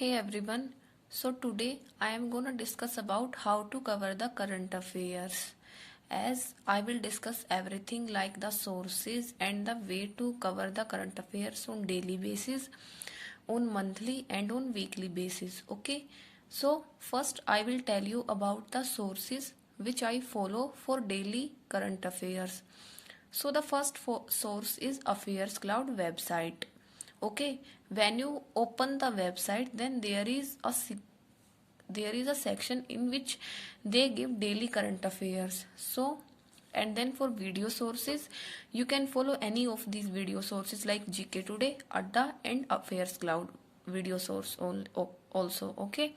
Hey everyone, so today I am gonna discuss about how to cover the current affairs. As I will discuss everything like the sources and the way to cover the current affairs on daily basis, on monthly and on weekly basis. Okay, so first I will tell you about the sources which I follow for daily current affairs. So the first source is Affairs Cloud website. Okay, when you open the website, then there is a section in which they give daily current affairs. So, and then for video sources, you can follow any of these video sources like GK Today, Adda, and Affairs Cloud video source also. Okay,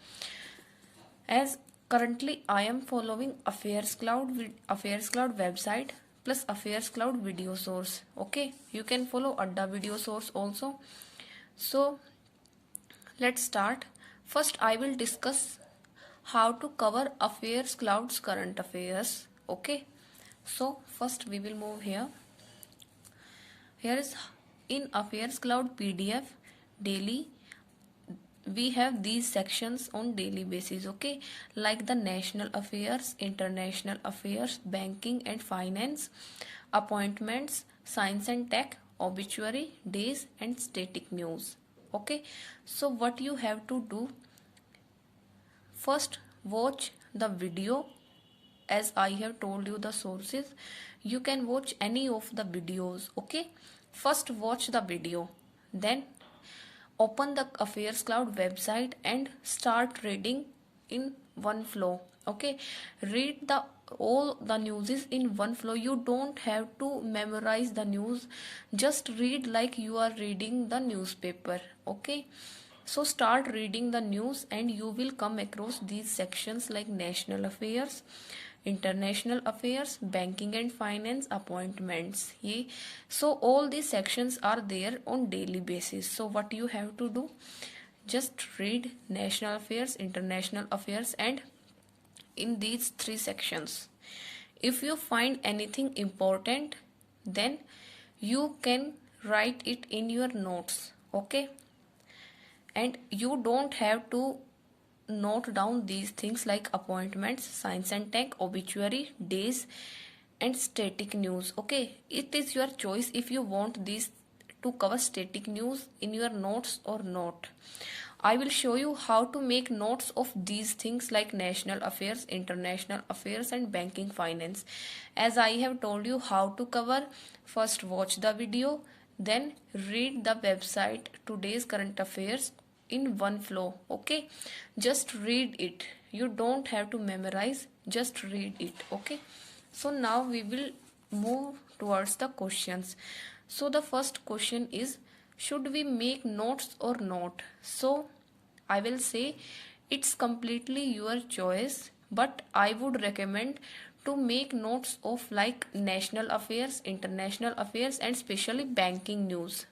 as currently I am following Affairs Cloud website plus Affairs Cloud video source. Okay, you can follow Adda video source also. So let's start. First I will discuss how to cover Affairs Cloud's current affairs. Okay, so first we will move here. Here is in Affairs Cloud PDF daily, we have these sections on daily basis. Okay, like the national affairs, international affairs, banking and finance, appointments, science and tech, obituary, days and static news. Okay, so what you have to do, first watch the video. As I have told you the sources, you can watch any of the videos. Okay, first watch the video, then open the Affairs Cloud website and start reading in one flow. Okay, read the all the news is in one flow. You don't have to memorize the news, just read like you are reading the newspaper. Okay, so start reading the news and you will come across these sections like national affairs, international affairs, banking and finance, appointments. Yeah. So all these sections are there on daily basis. So what you have to do, just read national affairs, international affairs, and in these three sections, if you find anything important, then you can write it in your notes. Okay, and you don't have to note down these things like appointments, science and tech, obituary, days and static news. Okay, it is your choice if you want these to cover static news in your notes or not. I will show you how to make notes of these things like national affairs, international affairs and banking finance. As I have told you how to cover, first watch the video, then read the website today's current affairs in one flow. Okay, just read it, you don't have to memorize, just read it. Okay, so now we will move towards the questions. So the first question is, should we make notes or not? So I will say it's completely your choice, but I would recommend to make notes of like national affairs, international affairs and especially banking news.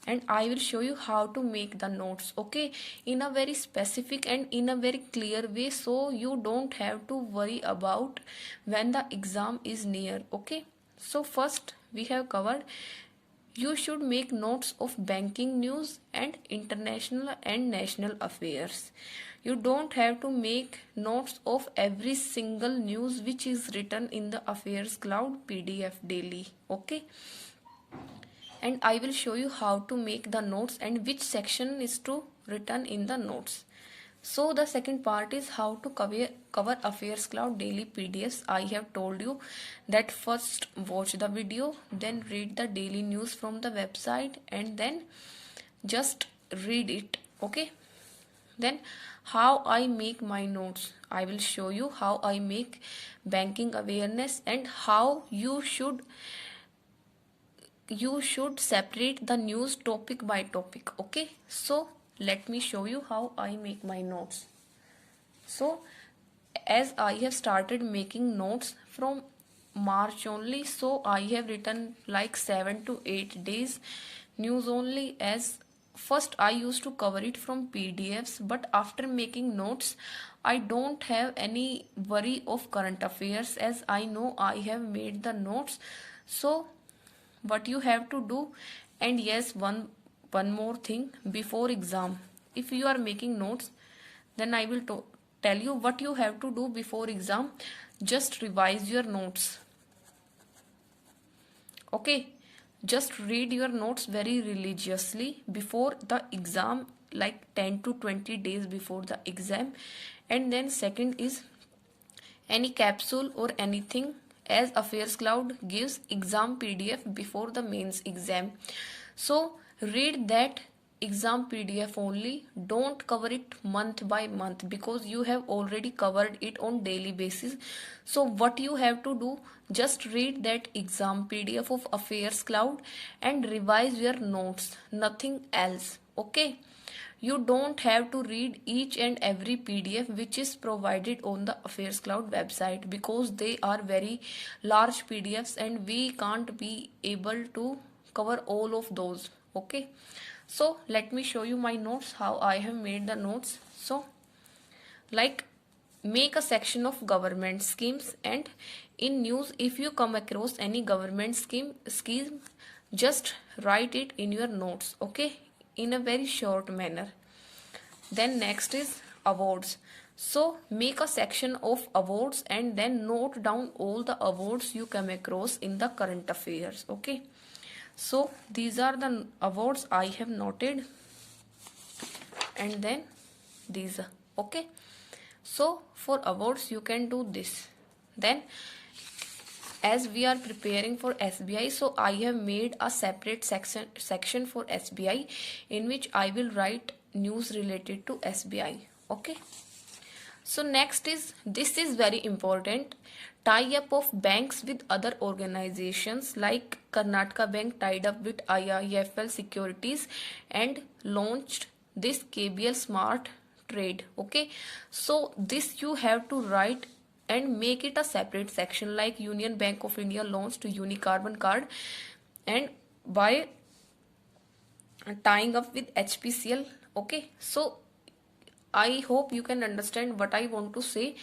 And I will show you how to make the notes, okay, in a very specific and in a very clear way, so you don't have to worry about when the exam is near. Okay, so first we have covered you should make notes of banking news and international and national affairs. You don't have to make notes of every single news which is written in the Affairs Cloud PDF daily. Okay, and I will show you how to make the notes and which section is to written in the notes. So the second part is how to cover Affairs Cloud daily PDFs. I have told you that first watch the video, then read the daily news from the website and then just read it. Okay, then how I make my notes, I will show you how I make banking awareness and how you should separate the news topic by topic. Okay, so let me show you how I make my notes. So as I have started making notes from March only, so I have written like 7 to 8 days news only. As first I used to cover it from PDFs, but after making notes I don't have any worry of current affairs as I know I have made the notes. So what you have to do, and yes, one one more thing before exam. If you are making notes, then I will tell you what you have to do before exam. Just revise your notes. Okay, just read your notes very religiously before the exam, like 10 to 20 days before the exam. And then second is any capsule or anything, as Affairs Cloud gives exam PDF before the mains exam. So read that exam PDF only. Don't cover it month by month because you have already covered it on daily basis. So what you have to do, just read that exam PDF of Affairs Cloud and revise your notes, nothing else. Okay, you don't have to read each and every PDF which is provided on the Affairs Cloud website because they are very large PDFs and we can't be able to cover all of those. Okay, so let me show you my notes, how I have made the notes. So like, make a section of government schemes, and in news if you come across any government scheme, just write it in your notes. Okay, in a very short manner. Then next is awards. So make a section of awards and then note down all the awards you come across in the current affairs. Okay, so these are the awards I have noted, and then these. Okay, so for awards you can do this. Then as we are preparing for SBI, so I have made a separate section for SBI in which I will write news related to SBI. Okay, so next is, this is very important, tie up of banks with other organizations, like Karnataka Bank tied up with IIFL Securities and launched this KBL Smart Trade. Okay, so this you have to write and make it a separate section, like Union Bank of India launched Unicarbon card, and by tying up with HPCL. Okay, so I hope you can understand what I want to say.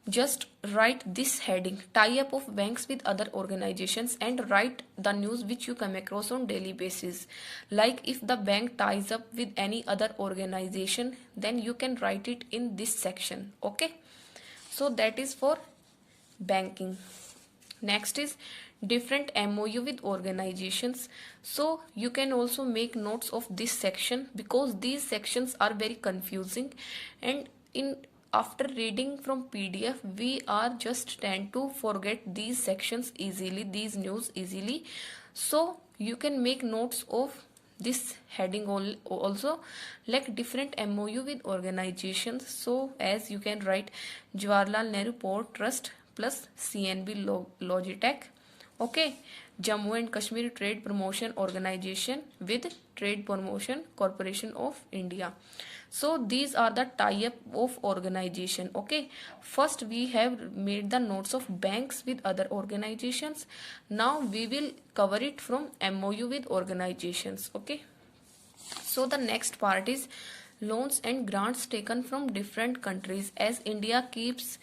Just write this heading, tie up of banks with other organizations, and write the news which you come across on daily basis. Like if the bank ties up with any other organization, then you can write it in this section. Okay, so that is for banking. Next is different MOU with organizations. So you can also make notes of this section because these sections are very confusing, and in after reading from PDF we are just tend to forget these sections easily, these news easily. So you can make notes of this heading also, like different MOU with organizations. So as you can write Jawaharlal Nehru Port Trust plus CNB Logitech. Okay, Jammu and Kashmir Trade Promotion Organization with Trade Promotion Corporation of India. So these are the tie-up of organization. Okay, first we have made the notes of banks with other organizations. Now we will cover it from MOU with organizations. Okay, so the next part is loans and grants taken from different countries. As India keeps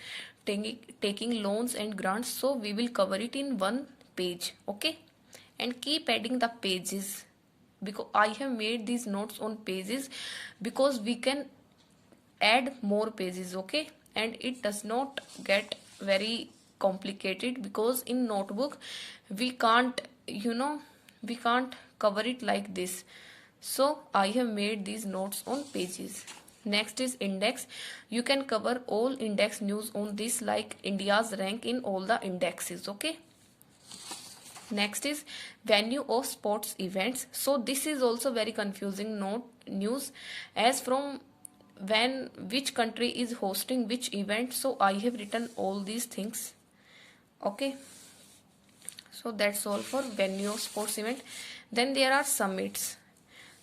taking loans and grants, so we will cover it in one page. Okay, and keep adding the pages, because I have made these notes on pages because we can add more pages. Okay, and it does not get very complicated because in notebook we can't, we can't cover it like this. So I have made these notes on pages. Next is index. You can cover all index news on this, like India's rank in all the indexes. Okay, next is venue of sports events. So this is also very confusing news, as from when which country is hosting which event. So I have written all these things. Okay, so that's all for venue of sports event. Then there are summits.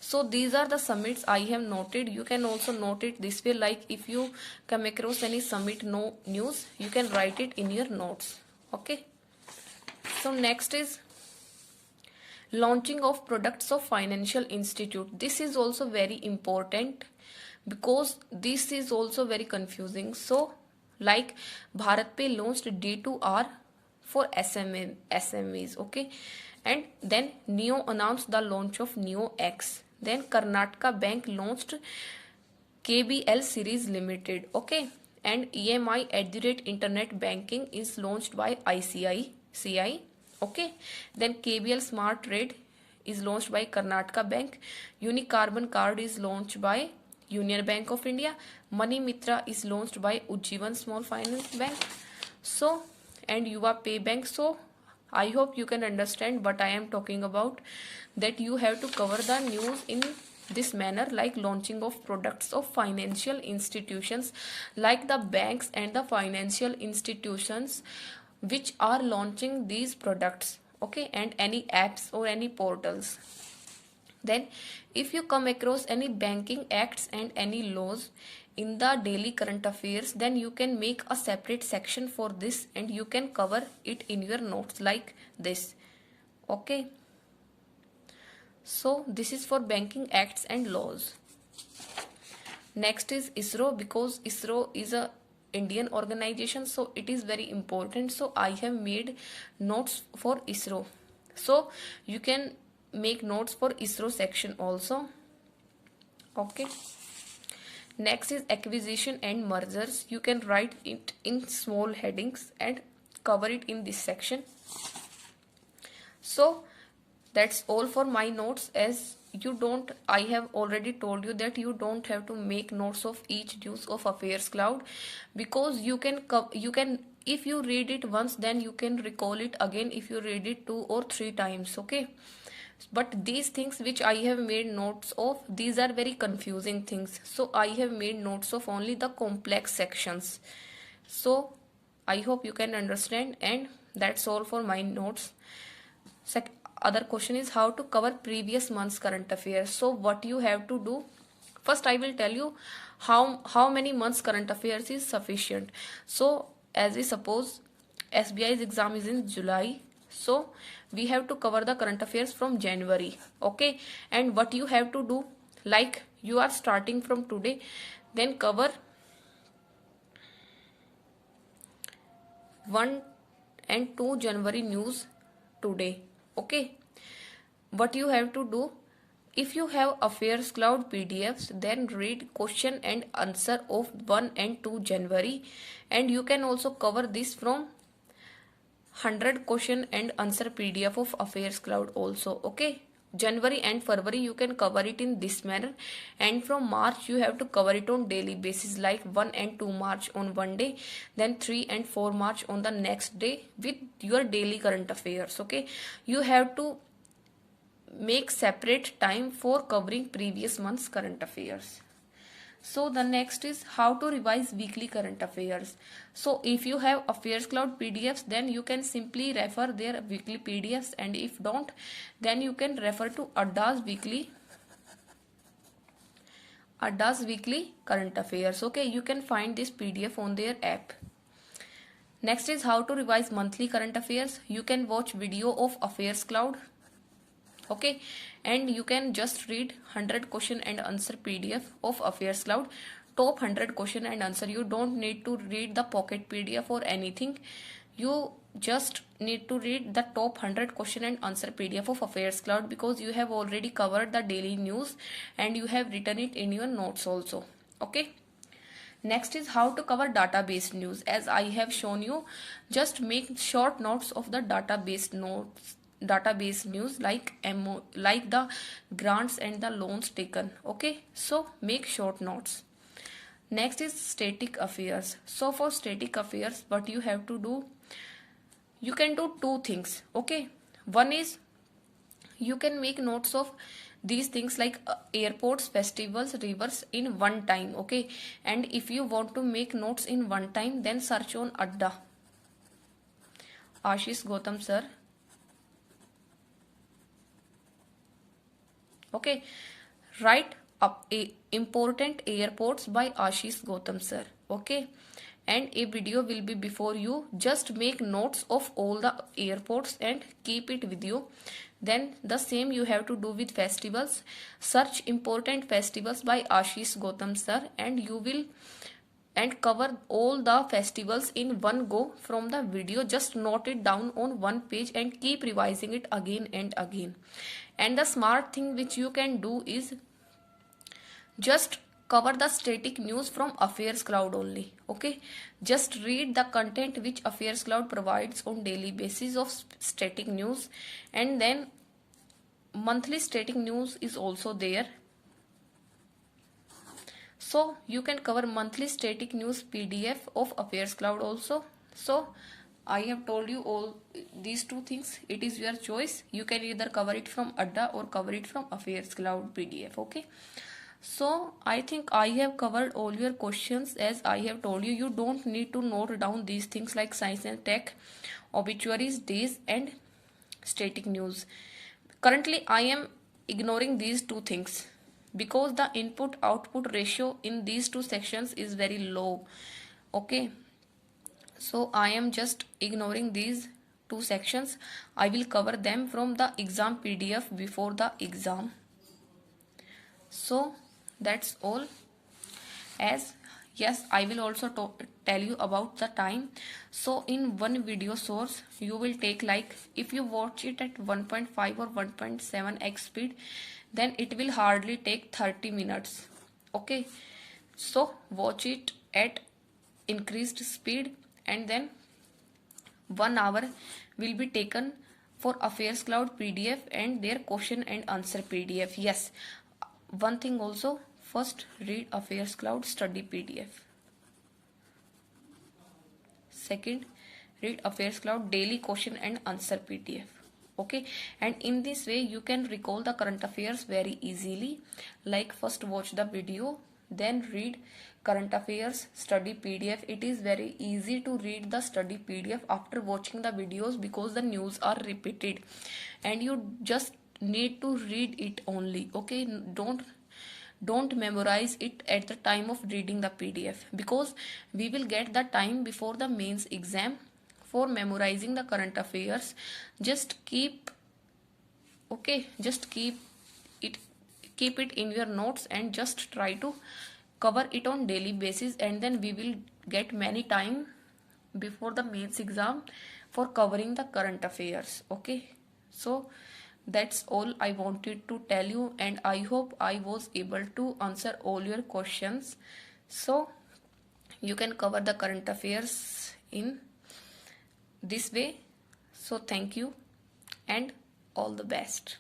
So these are the summits I have noted. You can also note it this way, like if you come across any summit news, you can write it in your notes. Okay, so next is launching of products of financial institute. This is also very important because this is also very confusing. So like BharatPe launched D2R for SMEs. Okay, And then Neo announced the launch of Neo X. Then Karnataka Bank launched KBL Series Limited. Okay, and EMI at the rate internet banking is launched by ICICI. Okay, then KBL Smart Trade is launched by Karnataka Bank. Unicarbon card is launched by Union Bank of India. Money Mitra is launched by Ujjivan Small Finance Bank. So, and Yuva Pay Bank. So, I hope you can understand what I am talking about, that you have to cover the news in this manner, like launching of products of financial institutions, like the banks and the financial institutions which are launching these products. Okay, and any apps or any portals. Then, if you come across any banking acts and any laws in the daily current affairs, then you can make a separate section for this and you can cover it in your notes like this. Okay. So, this is for banking acts and laws. Next is ISRO, because ISRO is a Indian organization, so it is very important. So, I have made notes for ISRO. So, you can make notes for ISRO section also. Okay. Next is acquisition and mergers. You can write it in small headings and cover it in this section. So that's all for my notes. As you don't, I have already told you that you don't have to make notes of each news of Affairs Cloud, because you can if you read it once, then you can recall it again if you read it 2 or 3 times. Okay, but these things which I have made notes of, these are very confusing things, so I have made notes of only the complex sections. So I hope you can understand, and that's all for my notes. Other question is how to cover previous month's current affairs. So what you have to do, first I will tell you how many months current affairs is sufficient. So as we suppose SBI's exam is in July, so we have to cover the current affairs from January. Okay, and what you have to do, like you are starting from today, then cover 1 and 2 January news today. Okay, what you have to do, if you have Affairs Cloud PDFs, then read question and answer of 1 and 2 January, and you can also cover this from 100 question and answer PDF of Affairs Cloud also. Okay, January and February you can cover it in this manner, and from March you have to cover it on daily basis, like 1 and 2 March on one day, then 3 and 4 March on the next day with your daily current affairs. Okay, you have to make separate time for covering previous month's current affairs. So the next is how to revise weekly current affairs. So if you have Affairs Cloud PDFs, then you can simply refer their weekly PDFs, and if don't, then you can refer to Adda's weekly current affairs. Okay, you can find this PDF on their app. Next is how to revise monthly current affairs. You can watch video of Affairs Cloud. Okay, and you can just read 100 question and answer PDF of Affairs Cloud, top 100 question and answer. You don't need to read the pocket PDF or anything. You just need to read the top 100 question and answer PDF of Affairs Cloud, because you have already covered the daily news and you have written it in your notes also. Okay, next is how to cover database news. As I have shown you, just make short notes of the database news, like the grants and the loans taken. Okay, so make short notes. Next is static affairs. So for static affairs, what you have to do, you can do 2 things. Okay, one is you can make notes of these things like airports, festivals, rivers in one time. Okay, and if you want to make notes in one time, then search on Adda, Ashish Gautam sir. Okay, write up important airports by Ashish Gautam sir. Okay, and a video will be before you. Just make notes of all the airports and keep it with you. Then the same you have to do with festivals. Search important festivals by Ashish Gautam sir, and you will and cover all the festivals in one go from the video. Just note it down on one page and keep revising it again and again. And the smart thing which you can do is just cover the static news from Affairs Cloud only. Okay, just read the content which Affairs Cloud provides on daily basis of static news, and then monthly static news is also there, so you can cover monthly static news PDF of Affairs Cloud also. So I have told you all these two things. It is your choice. You can either cover it from Adda or cover it from Affairs Cloud PDF. Okay. So I think I have covered all your questions. As I have told you, you don't need to note down these things like science and tech, obituaries, days, and static news. Currently, I am ignoring these two things because the input output ratio in these two sections is very low. Okay, so I am just ignoring these two sections. I will cover them from the exam PDF before the exam. So that's all. As yes, I will also tell you about the time. So in one video source you will take, like if you watch it at 1.5 or 1.7x speed, then it will hardly take 30 minutes. Okay, so watch it at increased speed, and then 1 hour will be taken for Affairs Cloud PDF and their question and answer PDF. Yes, one thing also, first read Affairs Cloud study PDF. Second, read Affairs Cloud daily question and answer PDF. Okay, and in this way you can recall the current affairs very easily. Like first watch the video, then read current affairs study PDF. It is very easy to read the study PDF after watching the videos because the news are repeated and you just need to read it only. Okay, don't memorize it at the time of reading the PDF, because we will get the time before the mains exam for memorizing the current affairs. Just keep keep it in your notes and just try to cover it on daily basis, and then we will get many time before the mains exam for covering the current affairs. Okay, so that's all I wanted to tell you, and I hope I was able to answer all your questions. So you can cover the current affairs in this way. So thank you and all the best.